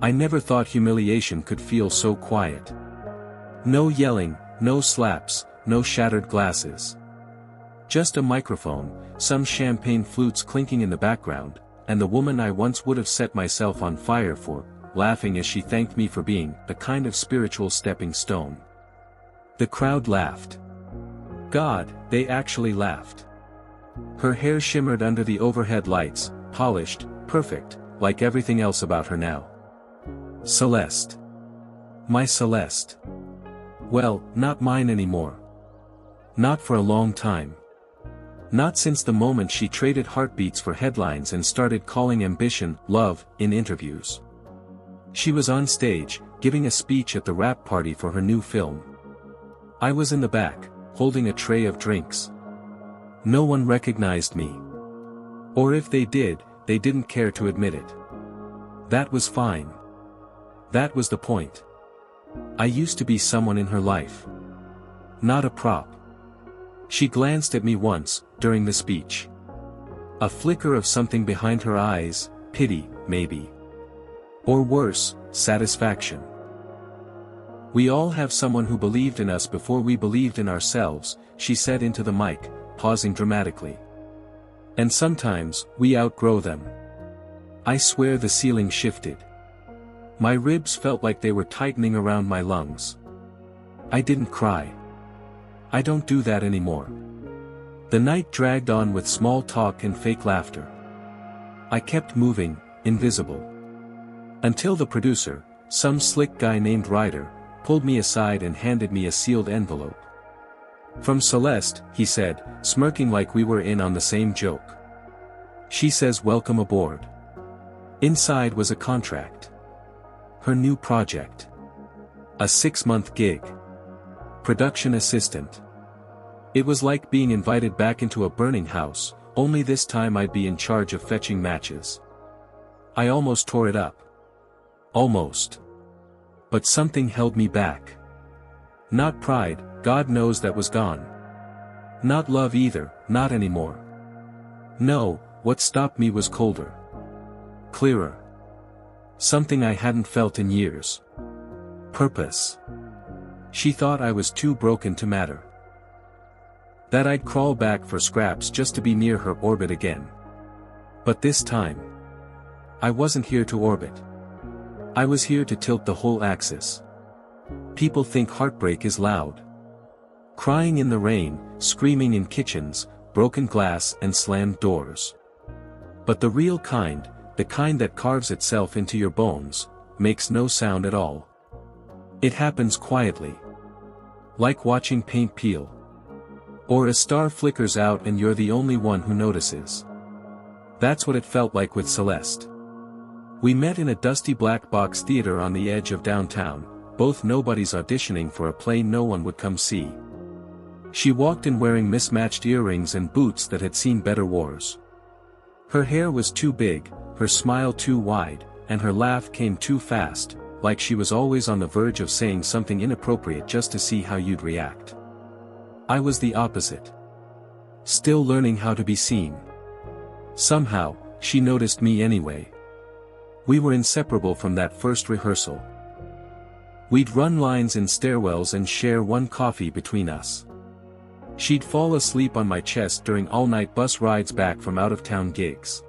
I never thought humiliation could feel so quiet. No yelling, no slaps, no shattered glasses. Just a microphone, some champagne flutes clinking in the background, and the woman I once would have set myself on fire for, laughing as she thanked me for being a kind of spiritual stepping stone. The crowd laughed. God, they actually laughed. Her hair shimmered under the overhead lights, polished, perfect, like everything else about her now. Celeste. My Celeste. Well, not mine anymore. Not for a long time. Not since the moment she traded heartbeats for headlines and started calling ambition, love, in interviews. She was on stage, giving a speech at the wrap party for her new film. I was in the back, holding a tray of drinks. No one recognized me. Or if they did, they didn't care to admit it. That was fine. That was the point. I used to be someone in her life. Not a prop. She glanced at me once, during the speech. A flicker of something behind her eyes, pity, maybe. Or worse, satisfaction. We all have someone who believed in us before we believed in ourselves, she said into the mic, pausing dramatically. And sometimes, we outgrow them. I swear the ceiling shifted. My ribs felt like they were tightening around my lungs. I didn't cry. I don't do that anymore. The night dragged on with small talk and fake laughter. I kept moving, invisible. Until the producer, some slick guy named Ryder, pulled me aside and handed me a sealed envelope. From Celeste, he said, smirking like we were in on the same joke. She says welcome aboard. Inside was a contract. Her new project. A 6-month gig. Production assistant. It was like being invited back into a burning house, only this time I'd be in charge of fetching matches. I almost tore it up. Almost. But something held me back. Not pride, God knows that was gone. Not love either, not anymore. No, what stopped me was colder. Clearer. Something I hadn't felt in years. Purpose. She thought I was too broken to matter. That I'd crawl back for scraps just to be near her orbit again. But this time, I wasn't here to orbit. I was here to tilt the whole axis. People think heartbreak is loud. Crying in the rain, screaming in kitchens, broken glass and slammed doors. But the real kind, the kind that carves itself into your bones, makes no sound at all. It happens quietly. Like watching paint peel. Or a star flickers out and you're the only one who notices. That's what it felt like with Celeste. We met in a dusty black box theater on the edge of downtown, both nobodies auditioning for a play no one would come see. She walked in wearing mismatched earrings and boots that had seen better wars. Her hair was too big, her smile too wide, and her laugh came too fast, like she was always on the verge of saying something inappropriate just to see how you'd react. I was the opposite. Still learning how to be seen. Somehow, she noticed me anyway. We were inseparable from that first rehearsal. We'd run lines in stairwells and share one coffee between us. She'd fall asleep on my chest during all-night bus rides back from out-of-town gigs.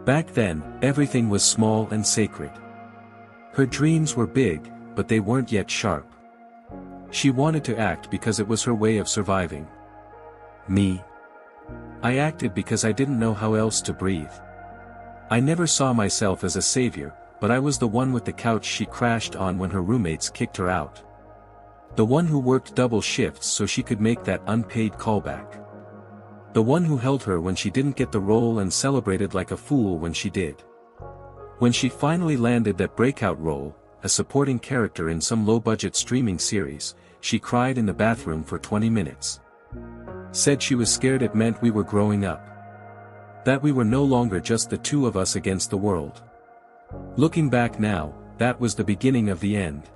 Back then, everything was small and sacred. Her dreams were big, but they weren't yet sharp. She wanted to act because it was her way of surviving. Me. I acted because I didn't know how else to breathe. I never saw myself as a savior, but I was the one with the couch she crashed on when her roommates kicked her out. The one who worked double shifts so she could make that unpaid callback. The one who held her when she didn't get the role and celebrated like a fool when she did. When she finally landed that breakout role, a supporting character in some low-budget streaming series, she cried in the bathroom for 20 minutes. Said she was scared it meant we were growing up. That we were no longer just the two of us against the world. Looking back now, that was the beginning of the end.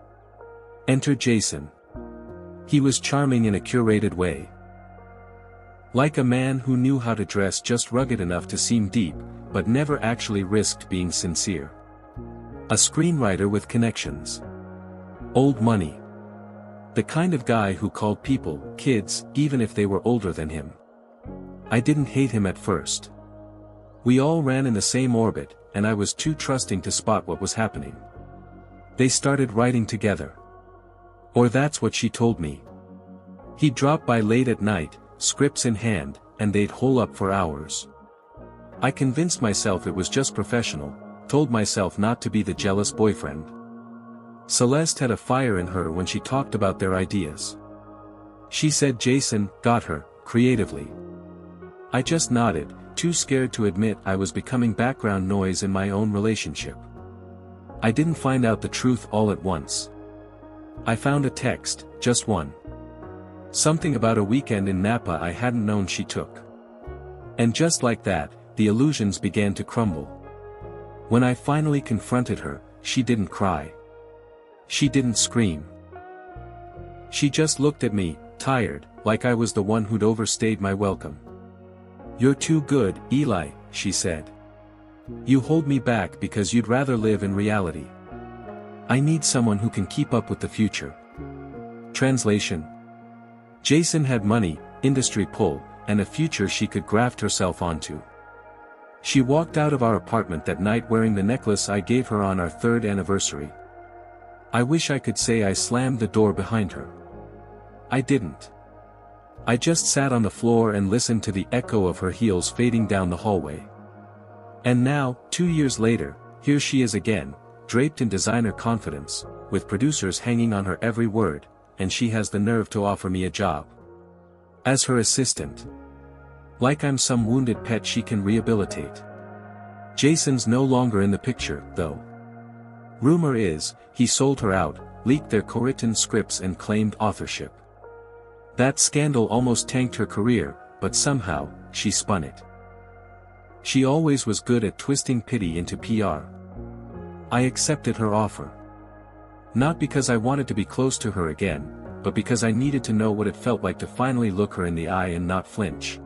Enter Jason. He was charming in a curated way. Like a man who knew how to dress just rugged enough to seem deep, but never actually risked being sincere. A screenwriter with connections. Old money. The kind of guy who called people kids, even if they were older than him. I didn't hate him at first. We all ran in the same orbit, and I was too trusting to spot what was happening. They started writing together. Or that's what she told me. He'd drop by late at night, scripts in hand, and they'd hole up for hours. I convinced myself it was just professional, told myself not to be the jealous boyfriend. Celeste had a fire in her when she talked about their ideas. She said Jason got her, creatively. I just nodded, too scared to admit I was becoming background noise in my own relationship. I didn't find out the truth all at once. I found a text, just one. Something about a weekend in Napa I hadn't known she took. And just like that, the illusions began to crumble. When I finally confronted her, she didn't cry. She didn't scream. She just looked at me, tired, like I was the one who'd overstayed my welcome. "You're too good, Eli," she said. "You hold me back because you'd rather live in reality. I need someone who can keep up with the future." Translation. Jason had money, industry pull, and a future she could graft herself onto. She walked out of our apartment that night wearing the necklace I gave her on our 3rd anniversary. I wish I could say I slammed the door behind her. I didn't. I just sat on the floor and listened to the echo of her heels fading down the hallway. And now, 2 years later, here she is again, draped in designer confidence, with producers hanging on her every word, and she has the nerve to offer me a job. As her assistant. Like I'm some wounded pet she can rehabilitate. Jason's no longer in the picture, though. Rumor is, he sold her out, leaked their co-written scripts and claimed authorship. That scandal almost tanked her career, but somehow, she spun it. She always was good at twisting pity into PR. I accepted her offer. Not because I wanted to be close to her again, but because I needed to know what it felt like to finally look her in the eye and not flinch.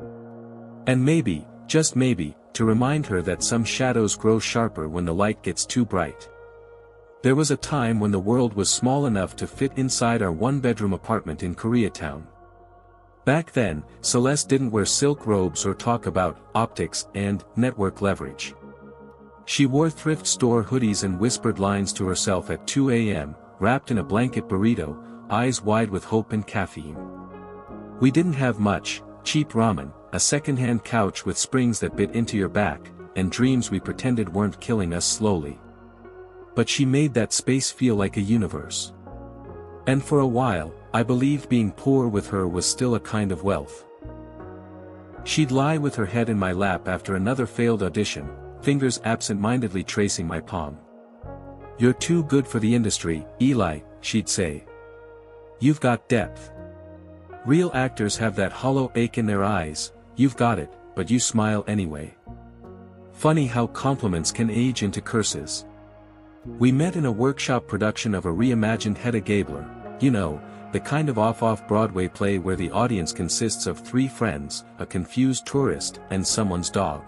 And maybe, just maybe, to remind her that some shadows grow sharper when the light gets too bright. There was a time when the world was small enough to fit inside our 1-bedroom apartment in Koreatown. Back then, Celeste didn't wear silk robes or talk about optics and network leverage. She wore thrift store hoodies and whispered lines to herself at 2 a.m., wrapped in a blanket burrito, eyes wide with hope and caffeine. We didn't have much: cheap ramen, a second-hand couch with springs that bit into your back, and dreams we pretended weren't killing us slowly. But she made that space feel like a universe. And for a while, I believed being poor with her was still a kind of wealth. She'd lie with her head in my lap after another failed audition, fingers absent-mindedly tracing my palm. "You're too good for the industry, Eli," she'd say. "You've got depth. Real actors have that hollow ache in their eyes, you've got it, but you smile anyway." Funny how compliments can age into curses. We met in a workshop production of a reimagined Hedda Gabler, you know, the kind of off-Broadway play where the audience consists of 3 friends, a confused tourist, and someone's dog.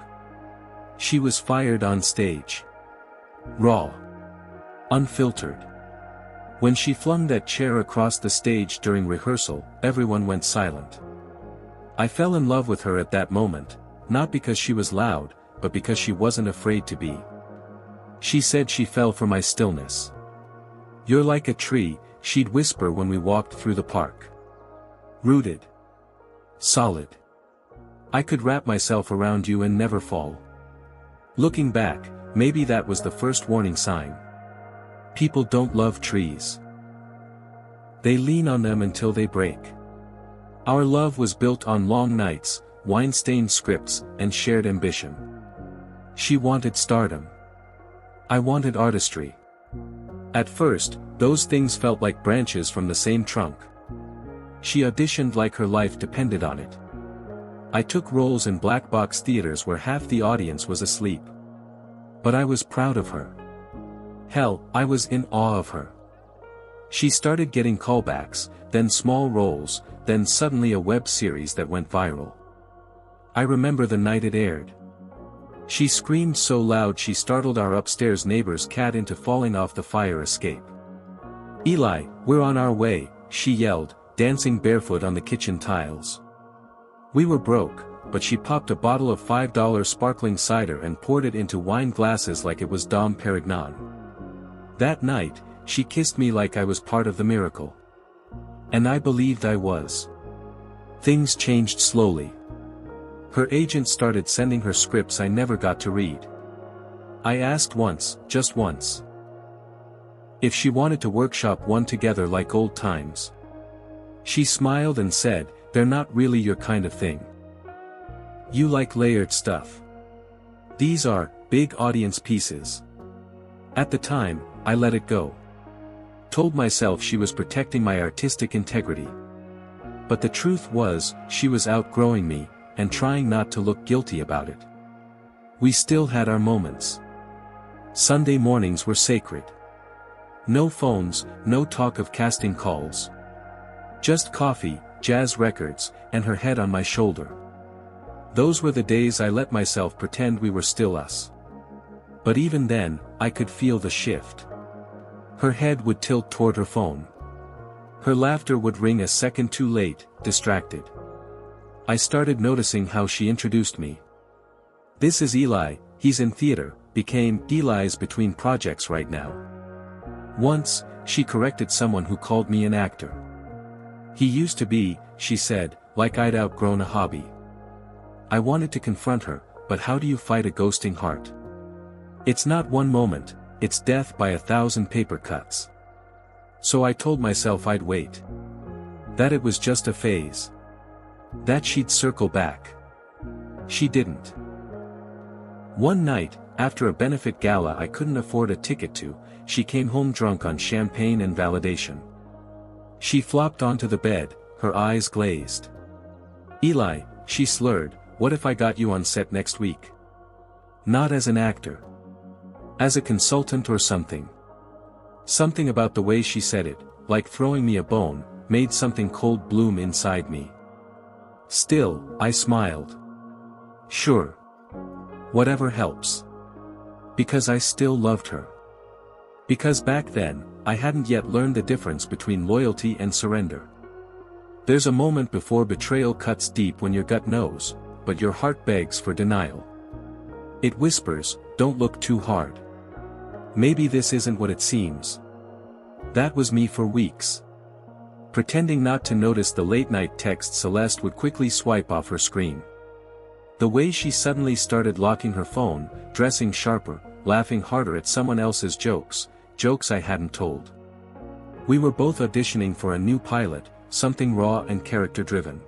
She was fired on stage. Raw. Unfiltered. When she flung that chair across the stage during rehearsal, everyone went silent. I fell in love with her at that moment, not because she was loud, but because she wasn't afraid to be. She said she fell for my stillness. "You're like a tree," she'd whisper when we walked through the park. "Rooted. Solid. I could wrap myself around you and never fall." Looking back, maybe that was the first warning sign. People don't love trees. They lean on them until they break. Our love was built on long nights, wine-stained scripts, and shared ambition. She wanted stardom. I wanted artistry. At first, those things felt like branches from the same trunk. She auditioned like her life depended on it. I took roles in black box theaters where half the audience was asleep. But I was proud of her. Hell, I was in awe of her. She started getting callbacks, then small roles, then suddenly a web series that went viral. I remember the night it aired. She screamed so loud she startled our upstairs neighbor's cat into falling off the fire escape. "Eli, we're on our way," she yelled, dancing barefoot on the kitchen tiles. We were broke, but she popped a bottle of $5 sparkling cider and poured it into wine glasses like it was Dom Perignon. That night, she kissed me like I was part of the miracle. And I believed I was. Things changed slowly. Her agent started sending her scripts I never got to read. I asked once, just once, if she wanted to workshop one together like old times. She smiled and said, "They're not really your kind of thing. You like layered stuff. These are big audience pieces." At the time, I let it go. Told myself she was protecting my artistic integrity. But the truth was, she was outgrowing me, and trying not to look guilty about it. We still had our moments. Sunday mornings were sacred. No phones, no talk of casting calls. Just coffee, jazz records, and her head on my shoulder. Those were the days I let myself pretend we were still us. But even then, I could feel the shift. Her head would tilt toward her phone. Her laughter would ring a second too late, distracted. I started noticing how she introduced me. "This is Eli, he's in theater," became "Eli's between projects right now." Once, she corrected someone who called me an actor. "He used to be," she said, like I'd outgrown a hobby. I wanted to confront her, but how do you fight a ghosting heart? It's not one moment, it's death by 1,000 paper cuts. So I told myself I'd wait. That it was just a phase. That she'd circle back. She didn't. One night, after a benefit gala I couldn't afford a ticket to, she came home drunk on champagne and validation. She flopped onto the bed, her eyes glazed. "Eli," she slurred, "what if I got you on set next week? Not as an actor. As a consultant or something." Something about the way she said it, like throwing me a bone, made something cold bloom inside me. Still, I smiled. Sure. Whatever helps. Because I still loved her. Because back then, I hadn't yet learned the difference between loyalty and surrender. There's a moment before betrayal cuts deep when your gut knows, but your heart begs for denial. It whispers, "Don't look too hard. Maybe this isn't what it seems." That was me for weeks. Pretending not to notice the late-night texts Celeste would quickly swipe off her screen. The way she suddenly started locking her phone, dressing sharper, laughing harder at someone else's jokes I hadn't told. We were both auditioning for a new pilot, something raw and character-driven.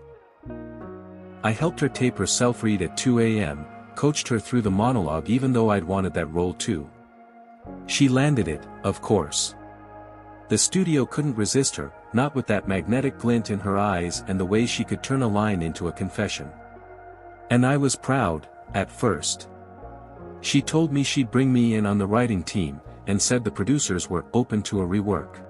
I helped her tape her self-read at 2 a.m., coached her through the monologue even though I'd wanted that role too. She landed it, of course. The studio couldn't resist her, not with that magnetic glint in her eyes and the way she could turn a line into a confession. And I was proud, at first. She told me she'd bring me in on the writing team, and said the producers were open to a rework.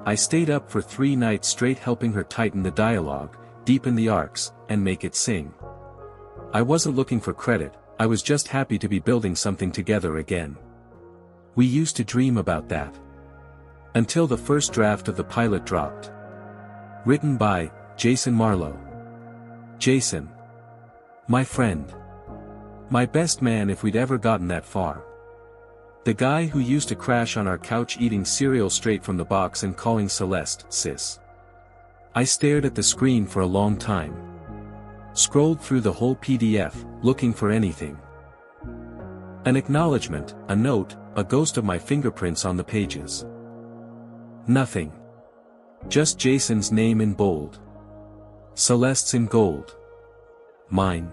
I stayed up for 3 nights straight helping her tighten the dialogue, deepen the arcs, and make it sing. I wasn't looking for credit, I was just happy to be building something together again. We used to dream about that. Until the first draft of the pilot dropped. Written by Jason Marlowe. Jason. My friend. My best man if we'd ever gotten that far. The guy who used to crash on our couch eating cereal straight from the box and calling Celeste, sis. I stared at the screen for a long time. Scrolled through the whole PDF, looking for anything. An acknowledgement, a note, a ghost of my fingerprints on the pages. Nothing. Just Jason's name in bold. Celeste's in gold. Mine.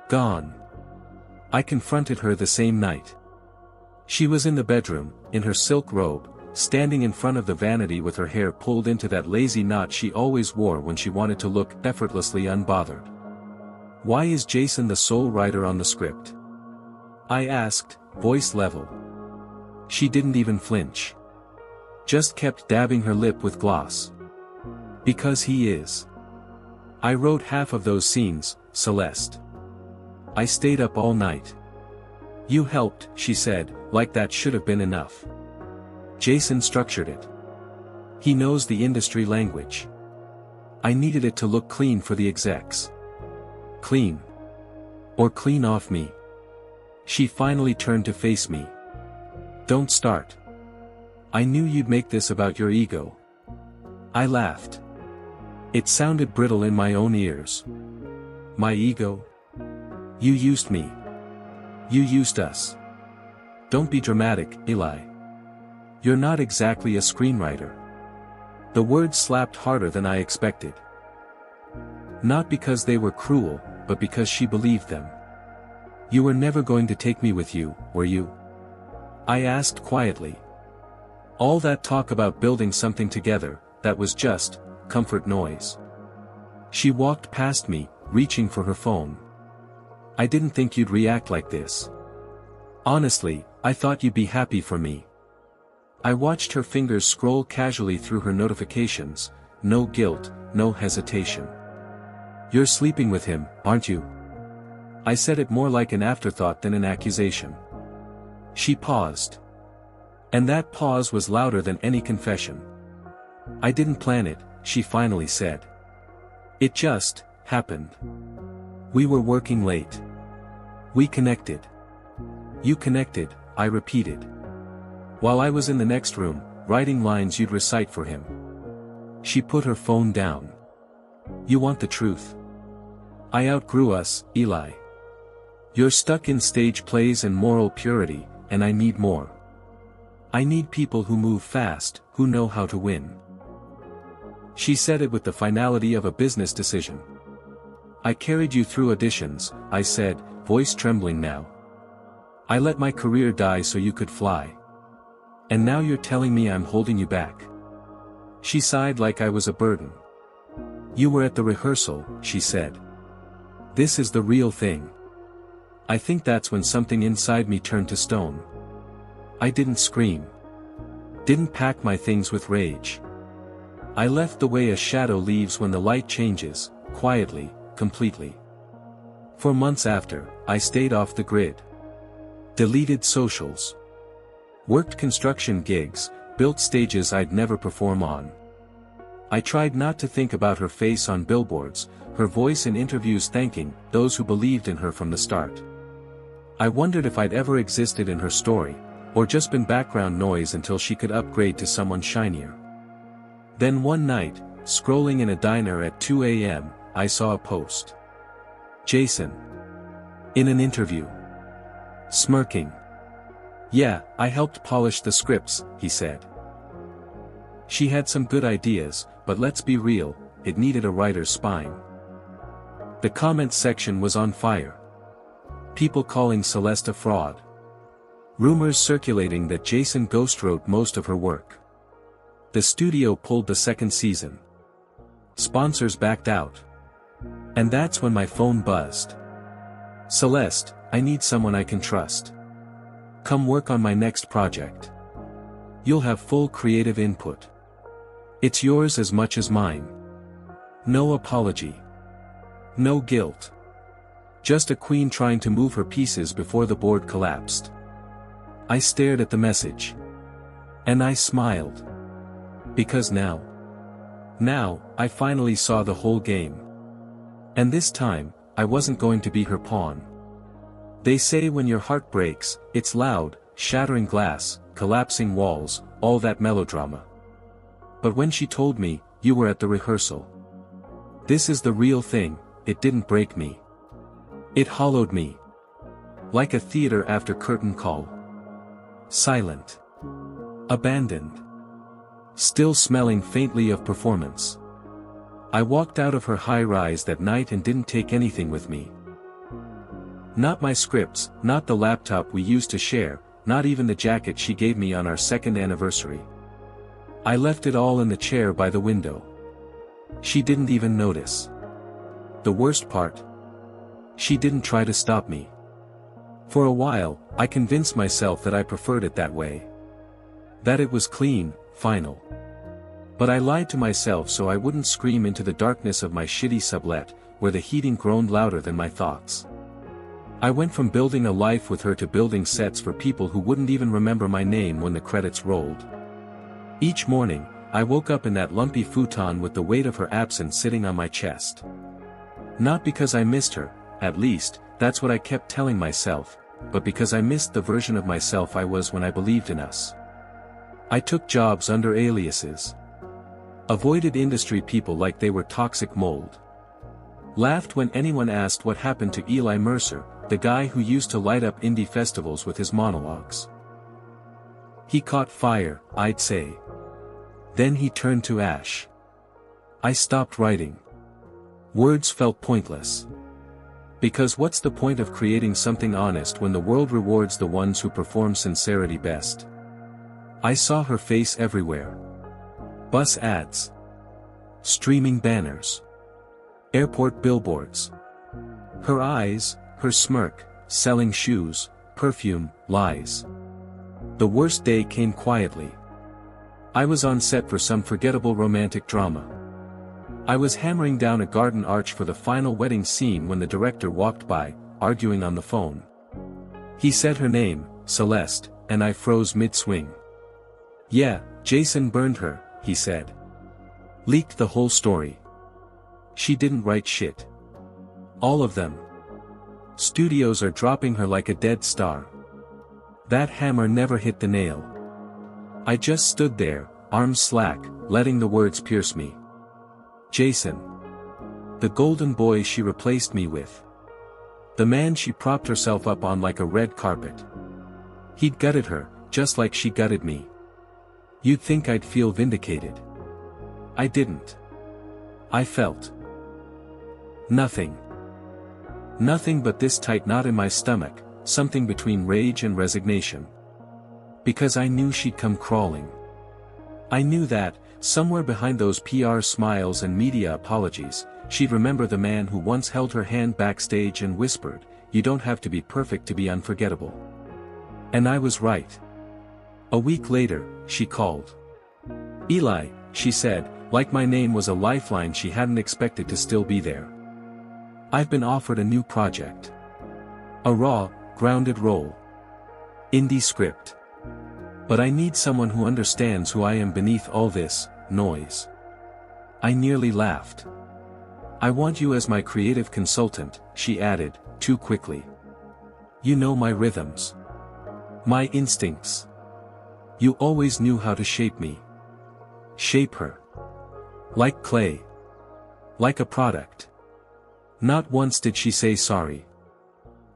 Gone. I confronted her the same night. She was in the bedroom, in her silk robe, standing in front of the vanity with her hair pulled into that lazy knot she always wore when she wanted to look effortlessly unbothered. "Why is Jason the sole writer on the script?" I asked, voice level. She didn't even flinch. Just kept dabbing her lip with gloss. "Because he is. I wrote half of those scenes, Celeste." I stayed up all night. You helped, she said, like that should have been enough. Jason structured it. He knows the industry language. I needed it to look clean for the execs. Clean. Or clean off me. She finally turned to face me. Don't start. I knew you'd make this about your ego. I laughed. It sounded brittle in my own ears. My ego? You used me. You used us. Don't be dramatic, Eli. You're not exactly a screenwriter. The words slapped harder than I expected. Not because they were cruel, but because she believed them. You were never going to take me with you, were you? I asked quietly. All that talk about building something together, that was just comfort noise. She walked past me, reaching for her phone. I didn't think you'd react like this. Honestly, I thought you'd be happy for me. I watched her fingers scroll casually through her notifications, no guilt, no hesitation. You're sleeping with him, aren't you? I said it more like an afterthought than an accusation. She paused. And that pause was louder than any confession. I didn't plan it, she finally said. It just happened. We were working late. We connected. You connected, I repeated. While I was in the next room, writing lines you'd recite for him. She put her phone down. You want the truth? I outgrew us, Eli. You're stuck in stage plays and moral purity, and I need more. I need people who move fast, who know how to win. She said it with the finality of a business decision. I carried you through auditions, I said, voice trembling now. I let my career die so you could fly. And now you're telling me I'm holding you back. She sighed like I was a burden. You were at the rehearsal, she said. This is the real thing. I think that's when something inside me turned to stone. I didn't scream. Didn't pack my things with rage. I left the way a shadow leaves when the light changes, quietly, completely. For months after, I stayed off the grid. Deleted socials. Worked construction gigs, built stages I'd never perform on. I tried not to think about her face on billboards, her voice in interviews thanking those who believed in her from the start. I wondered if I'd ever existed in her story, or just been background noise until she could upgrade to someone shinier. Then one night, scrolling in a diner at 2 a.m., I saw a post. Jason. In an interview. Smirking. Yeah, I helped polish the scripts, he said. She had some good ideas, but let's be real, it needed a writer's spine. The comments section was on fire. People calling Celeste a fraud. Rumors circulating that Jason ghostwrote most of her work. The studio pulled the second season. Sponsors backed out. And that's when my phone buzzed. Celeste, I need someone I can trust. Come work on my next project. You'll have full creative input. It's yours as much as mine. No apology. No guilt. Just a queen trying to move her pieces before the board collapsed. I stared at the message. And I smiled. Because now, I finally saw the whole game. And this time, I wasn't going to be her pawn. They say when your heart breaks, it's loud, shattering glass, collapsing walls, all that melodrama. But when she told me, you were at the rehearsal. This is the real thing, it didn't break me. It hollowed me. Like a theater after curtain call. Silent. Abandoned. Still smelling faintly of performance. I walked out of her high-rise that night and didn't take anything with me. Not my scripts, not the laptop we used to share, not even the jacket she gave me on our second anniversary. I left it all in the chair by the window. She didn't even notice. The worst part? She didn't try to stop me. For a while, I convinced myself that I preferred it that way. That it was clean, final. But I lied to myself so I wouldn't scream into the darkness of my shitty sublet, where the heating groaned louder than my thoughts. I went from building a life with her to building sets for people who wouldn't even remember my name when the credits rolled. Each morning, I woke up in that lumpy futon with the weight of her absence sitting on my chest. Not because I missed her, at least, that's what I kept telling myself, but because I missed the version of myself I was when I believed in us. I took jobs under aliases. Avoided industry people like they were toxic mold. Laughed when anyone asked what happened to Eli Mercer, the guy who used to light up indie festivals with his monologues. He caught fire, I'd say. Then he turned to ash. I stopped writing. Words felt pointless. Because what's the point of creating something honest when the world rewards the ones who perform sincerity best? I saw her face everywhere. Bus ads. Streaming banners. Airport billboards. Her eyes, her smirk, selling shoes, perfume, lies. The worst day came quietly. I was on set for some forgettable romantic drama. I was hammering down a garden arch for the final wedding scene when the director walked by, arguing on the phone. He said her name, Celeste, and I froze mid-swing. Yeah, Jason burned her, he said. Leaked the whole story. She didn't write shit. All of them. Studios are dropping her like a dead star. That hammer never hit the nail. I just stood there, arms slack, letting the words pierce me. Jason. The golden boy she replaced me with. The man she propped herself up on like a red carpet. He'd gutted her, just like she gutted me. You'd think I'd feel vindicated. I didn't. I felt nothing. Nothing but this tight knot in my stomach, something between rage and resignation. Because I knew she'd come crawling. I knew that, somewhere behind those PR smiles and media apologies, she'd remember the man who once held her hand backstage and whispered, "You don't have to be perfect to be unforgettable." And I was right. A week later, she called. Eli, she said, like my name was a lifeline she hadn't expected to still be there. I've been offered a new project. A raw, grounded role. Indie script. But I need someone who understands who I am beneath all this noise. I nearly laughed. I want you as my creative consultant, she added, too quickly. You know my rhythms. My instincts. You always knew how to shape me. Shape her. Like clay. Like a product. Not once did she say sorry.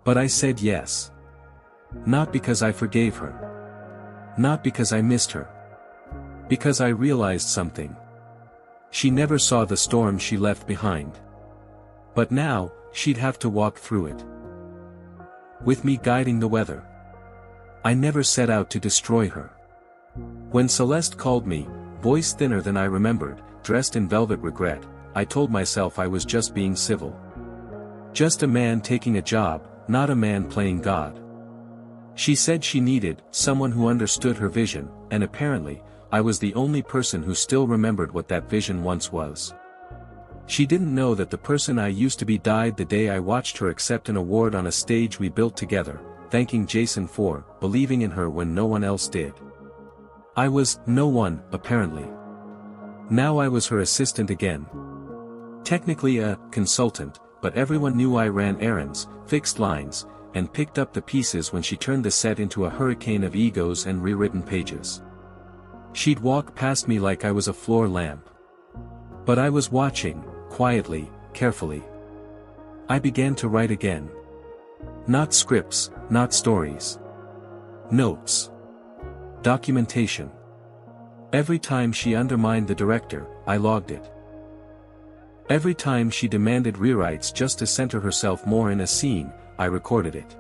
But I said yes. Not because I forgave her. Not because I missed her. Because I realized something. She never saw the storm she left behind. But now, she'd have to walk through it. With me guiding the weather. I never set out to destroy her. When Celeste called me, voice thinner than I remembered, dressed in velvet regret, I told myself I was just being civil. Just a man taking a job, not a man playing God. She said she needed someone who understood her vision, and apparently, I was the only person who still remembered what that vision once was. She didn't know that the person I used to be died the day I watched her accept an award on a stage we built together, thanking Jason for believing in her when no one else did. I was no one, apparently. Now I was her assistant again. Technically a consultant, but everyone knew I ran errands, fixed lines, and picked up the pieces when she turned the set into a hurricane of egos and rewritten pages. She'd walk past me like I was a floor lamp. But I was watching, quietly, carefully. I began to write again. Not scripts, not stories. Notes. Documentation. Every time she undermined the director, I logged it. Every time she demanded rewrites just to center herself more in a scene, I recorded it.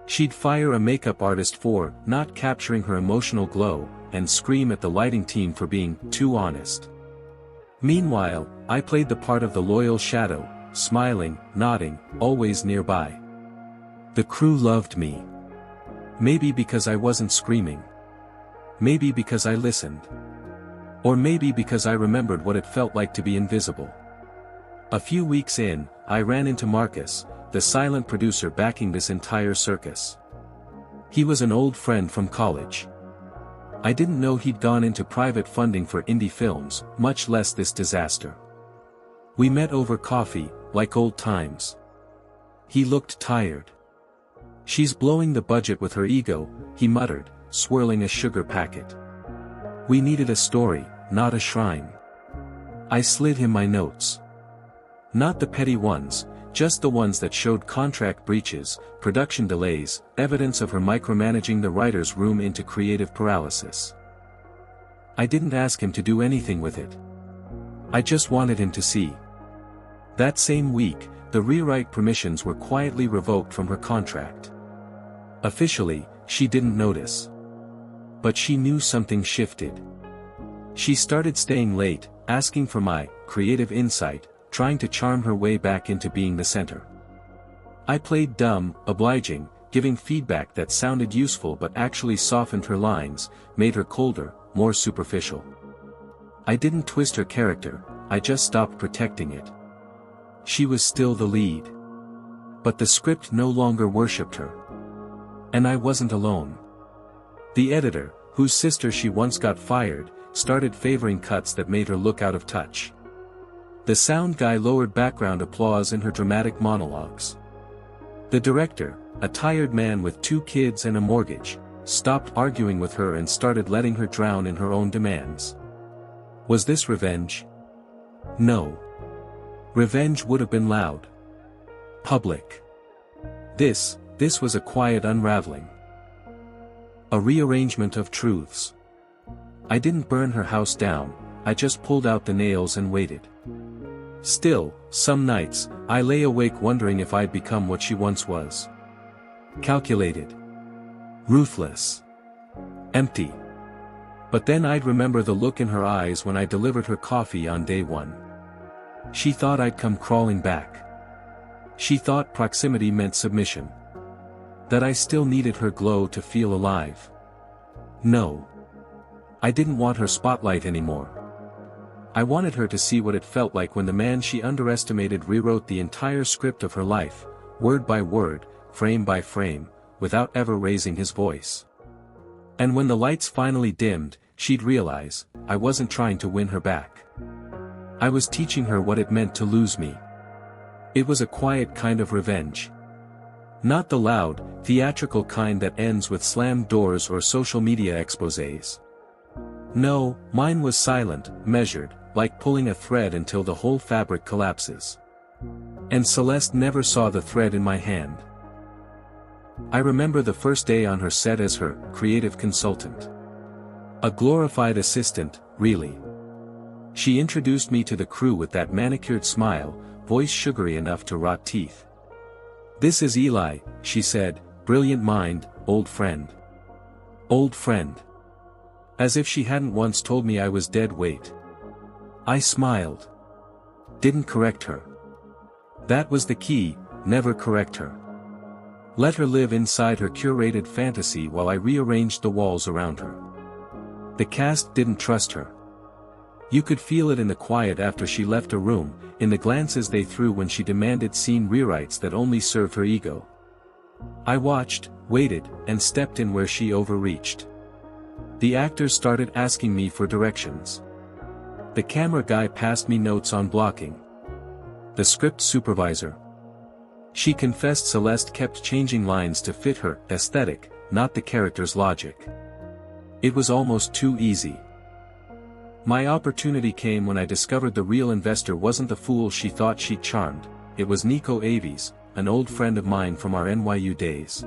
She'd fire a makeup artist for not capturing her emotional glow, and scream at the lighting team for being too honest. Meanwhile, I played the part of the loyal shadow, smiling, nodding, always nearby. The crew loved me. Maybe because I wasn't screaming. Maybe because I listened. Or maybe because I remembered what it felt like to be invisible. A few weeks in, I ran into Marcus, the silent producer backing this entire circus. He was an old friend from college. I didn't know he'd gone into private funding for indie films, much less this disaster. We met over coffee, like old times. He looked tired. "She's blowing the budget with her ego," he muttered, swirling a sugar packet. "We needed a story, not a shrine." I slid him my notes. Not the petty ones, just the ones that showed contract breaches, production delays, evidence of her micromanaging the writer's room into creative paralysis. I didn't ask him to do anything with it. I just wanted him to see. That same week, the rewrite permissions were quietly revoked from her contract. Officially, she didn't notice. But she knew something shifted. She started staying late, asking for my creative insight, trying to charm her way back into being the center. I played dumb, obliging, giving feedback that sounded useful but actually softened her lines, made her colder, more superficial. I didn't twist her character, I just stopped protecting it. She was still the lead. But the script no longer worshipped her. And I wasn't alone. The editor, whose sister she once got fired, started favoring cuts that made her look out of touch. The sound guy lowered background applause in her dramatic monologues. The director, a tired man with 2 kids and a mortgage, stopped arguing with her and started letting her drown in her own demands. Was this revenge? No. Revenge would have been loud. Public. This was a quiet unraveling. A rearrangement of truths. I didn't burn her house down, I just pulled out the nails and waited. Still, some nights, I lay awake wondering if I'd become what she once was. Calculated. Ruthless. Empty. But then I'd remember the look in her eyes when I delivered her coffee on day 1. She thought I'd come crawling back. She thought proximity meant submission. That I still needed her glow to feel alive. No. I didn't want her spotlight anymore. I wanted her to see what it felt like when the man she underestimated rewrote the entire script of her life, word by word, frame by frame, without ever raising his voice. And when the lights finally dimmed, she'd realize, I wasn't trying to win her back. I was teaching her what it meant to lose me. It was a quiet kind of revenge. Not the loud, theatrical kind that ends with slammed doors or social media exposés. No, mine was silent, measured, like pulling a thread until the whole fabric collapses. And Celeste never saw the thread in my hand. I remember the first day on her set as her creative consultant. A glorified assistant, really. She introduced me to the crew with that manicured smile, voice sugary enough to rot teeth. "This is Eli," she said, "brilliant mind, old friend." Old friend. As if she hadn't once told me I was dead weight. I smiled. Didn't correct her. That was the key, never correct her. Let her live inside her curated fantasy while I rearranged the walls around her. The cast didn't trust her. You could feel it in the quiet after she left a room, in the glances they threw when she demanded scene rewrites that only served her ego. I watched, waited, and stepped in where she overreached. The actors started asking me for directions. The camera guy passed me notes on blocking. The script supervisor. She confessed Celeste kept changing lines to fit her aesthetic, not the character's logic. It was almost too easy. My opportunity came when I discovered the real investor wasn't the fool she thought she'd charmed, it was Nico Avies, an old friend of mine from our NYU days.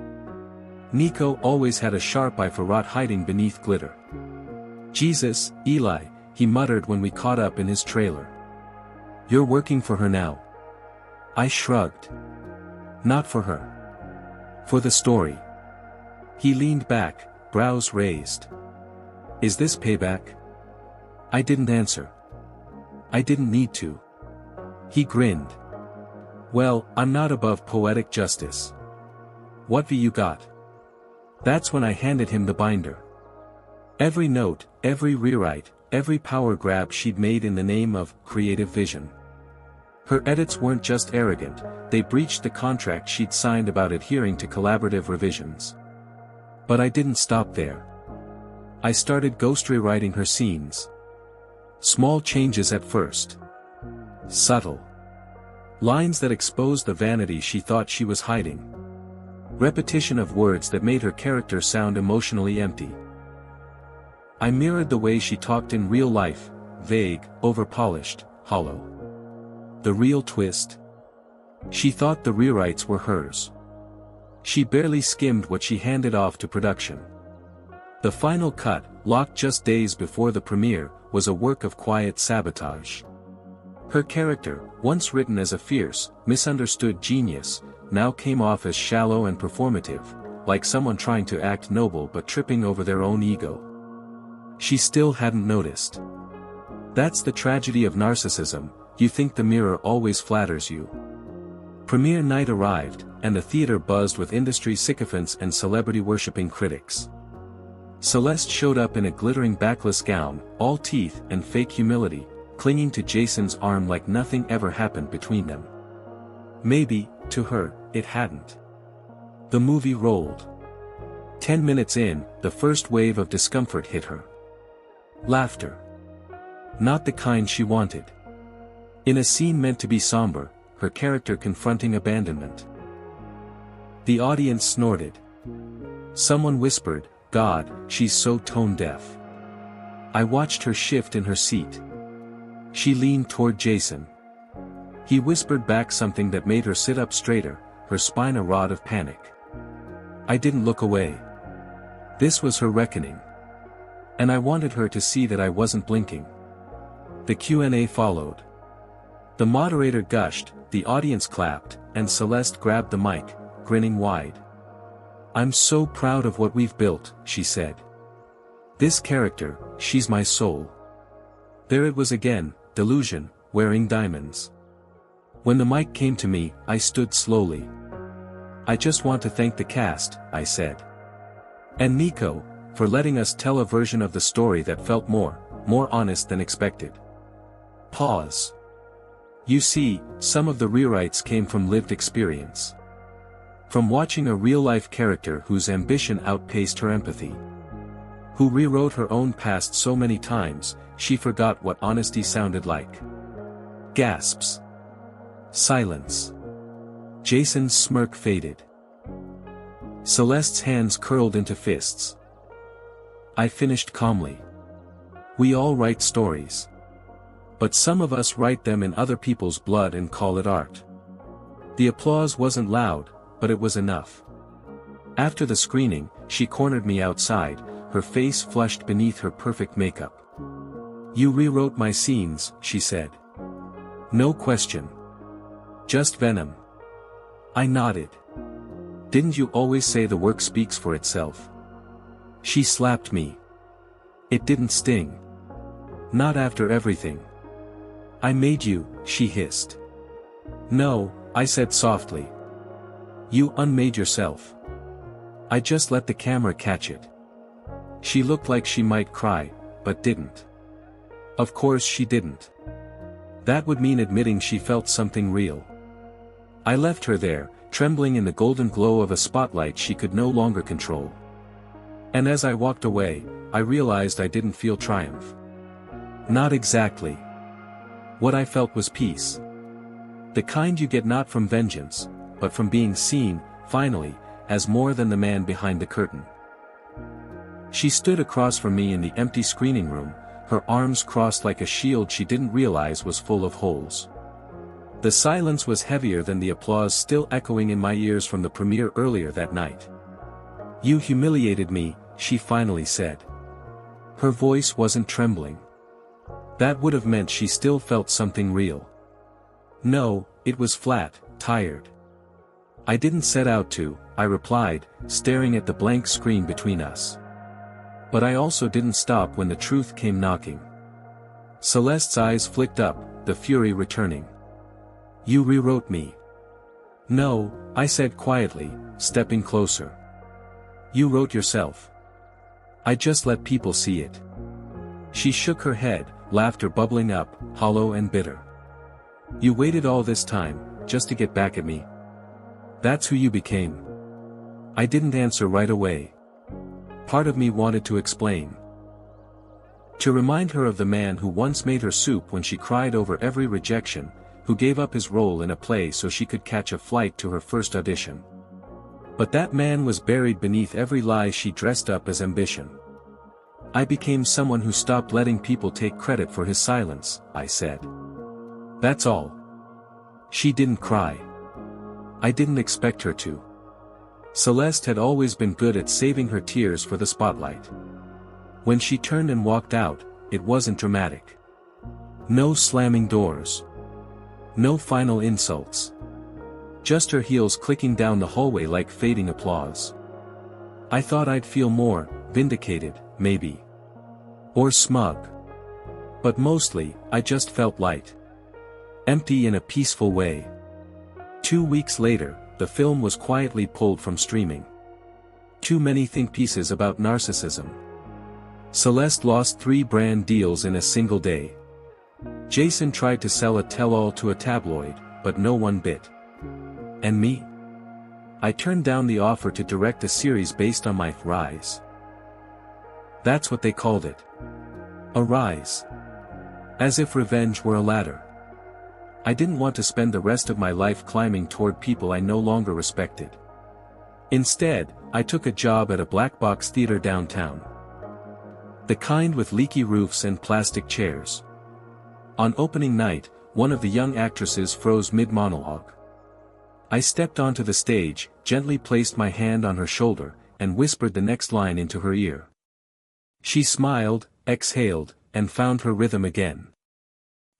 Nico always had a sharp eye for rot hiding beneath glitter. "Jesus, Eli," he muttered when we caught up in his trailer. "You're working for her now." I shrugged. Not for her. For the story. He leaned back, brows raised. "Is this payback?" I didn't answer. I didn't need to. He grinned. "Well, I'm not above poetic justice. What have you got?" That's when I handed him the binder. Every note, every rewrite, every power grab she'd made in the name of creative vision. Her edits weren't just arrogant, they breached the contract she'd signed about adhering to collaborative revisions. But I didn't stop there. I started ghost rewriting her scenes. Small changes at first. Subtle. Lines that exposed the vanity she thought she was hiding. Repetition of words that made her character sound emotionally empty. I mirrored the way she talked in real life, vague, overpolished, hollow. The real twist? She thought the rewrites were hers. She barely skimmed what she handed off to production. The final cut, locked just days before the premiere, was a work of quiet sabotage. Her character, once written as a fierce, misunderstood genius, now came off as shallow and performative, like someone trying to act noble but tripping over their own ego. She still hadn't noticed. That's the tragedy of narcissism, you think the mirror always flatters you. Premiere night arrived, and the theater buzzed with industry sycophants and celebrity-worshipping critics. Celeste showed up in a glittering backless gown, all teeth and fake humility, clinging to Jason's arm like nothing ever happened between them. Maybe, to her, it hadn't. The movie rolled. 10 minutes in, the first wave of discomfort hit her. Laughter. Not the kind she wanted. In a scene meant to be somber, her character confronting abandonment. The audience snorted. Someone whispered, "God, she's so tone-deaf." I watched her shift in her seat. She leaned toward Jason. He whispered back something that made her sit up straighter, her spine a rod of panic. I didn't look away. This was her reckoning. And I wanted her to see that I wasn't blinking. The Q&A followed. The moderator gushed, the audience clapped, and Celeste grabbed the mic, grinning wide. "I'm so proud of what we've built," she said. "This character, she's my soul." There it was again, delusion, wearing diamonds. When the mic came to me, I stood slowly. "I just want to thank the cast," I said. "And Nico, for letting us tell a version of the story that felt more honest than expected." Pause. You see, some of the rewrites came from lived experience. From watching a real-life character whose ambition outpaced her empathy. Who rewrote her own past so many times, she forgot what honesty sounded like. Gasps. Silence. Jason's smirk faded. Celeste's hands curled into fists. I finished calmly. We all write stories. But some of us write them in other people's blood and call it art. The applause wasn't loud, but it was enough. After the screening, she cornered me outside, her face flushed beneath her perfect makeup. "You rewrote my scenes," she said. "No question. Just venom." I nodded. "Didn't you always say the work speaks for itself?" She slapped me. "It didn't sting. Not after everything." "I made you," she hissed. "No," I said softly. "You unmade yourself. I just let the camera catch it." She looked like she might cry, but didn't. Of course she didn't. That would mean admitting she felt something real. I left her there, trembling in the golden glow of a spotlight she could no longer control. And as I walked away, I realized I didn't feel triumph. Not exactly. What I felt was peace. The kind you get not from vengeance, but from being seen, finally, as more than the man behind the curtain. She stood across from me in the empty screening room, her arms crossed like a shield she didn't realize was full of holes. The silence was heavier than the applause still echoing in my ears from the premiere earlier that night. "You humiliated me," she finally said. Her voice wasn't trembling. That would have meant she still felt something real. No, it was flat, tired. "I didn't set out to," I replied, staring at the blank screen between us. But I also didn't stop when the truth came knocking. Celeste's eyes flicked up, the fury returning. "You rewrote me." "No," I said quietly, stepping closer. "You wrote yourself. I just let people see it." She shook her head, laughter bubbling up, hollow and bitter. You waited all this time, just to get back at me? That's who you became?" I didn't answer right away. Part of me wanted to explain. To remind her of the man who once made her soup when she cried over every rejection, who gave up his role in a play so she could catch a flight to her first audition. But that man was buried beneath every lie she dressed up as ambition. I became someone who stopped letting people take credit for his silence, I said. That's all. She didn't cry. I didn't expect her to. Celeste had always been good at saving her tears for the spotlight. When she turned and walked out, it wasn't dramatic. No slamming doors. No final insults. Just her heels clicking down the hallway like fading applause. I thought I'd feel more vindicated, maybe. Or smug. But mostly, I just felt light. Empty in a peaceful way. 2 weeks later, the film was quietly pulled from streaming. Too many think pieces about narcissism. Celeste lost 3 brand deals in a single day. Jason tried to sell a tell-all to a tabloid, but no one bit. And me? I turned down the offer to direct a series based on my rise. That's what they called it. A rise. As if revenge were a ladder. I didn't want to spend the rest of my life climbing toward people I no longer respected. Instead, I took a job at a black box theater downtown. The kind with leaky roofs and plastic chairs. On opening night, one of the young actresses froze mid-monologue. I stepped onto the stage, gently placed my hand on her shoulder, and whispered the next line into her ear. She smiled, exhaled, and found her rhythm again.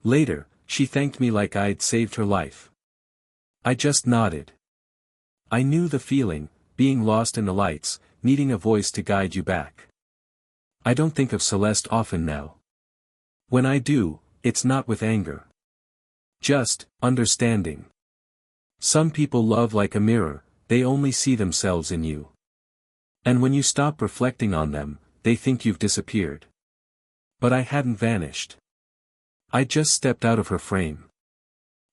Later, she thanked me like I'd saved her life. I just nodded. I knew the feeling, being lost in the lights, needing a voice to guide you back. I don't think of Celeste often now. When I do, it's not with anger. Just understanding. Some people love like a mirror, they only see themselves in you. And when you stop reflecting on them, they think you've disappeared. But I hadn't vanished. I just stepped out of her frame.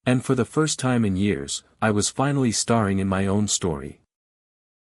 And for the first time in years, I was finally starring in my own story.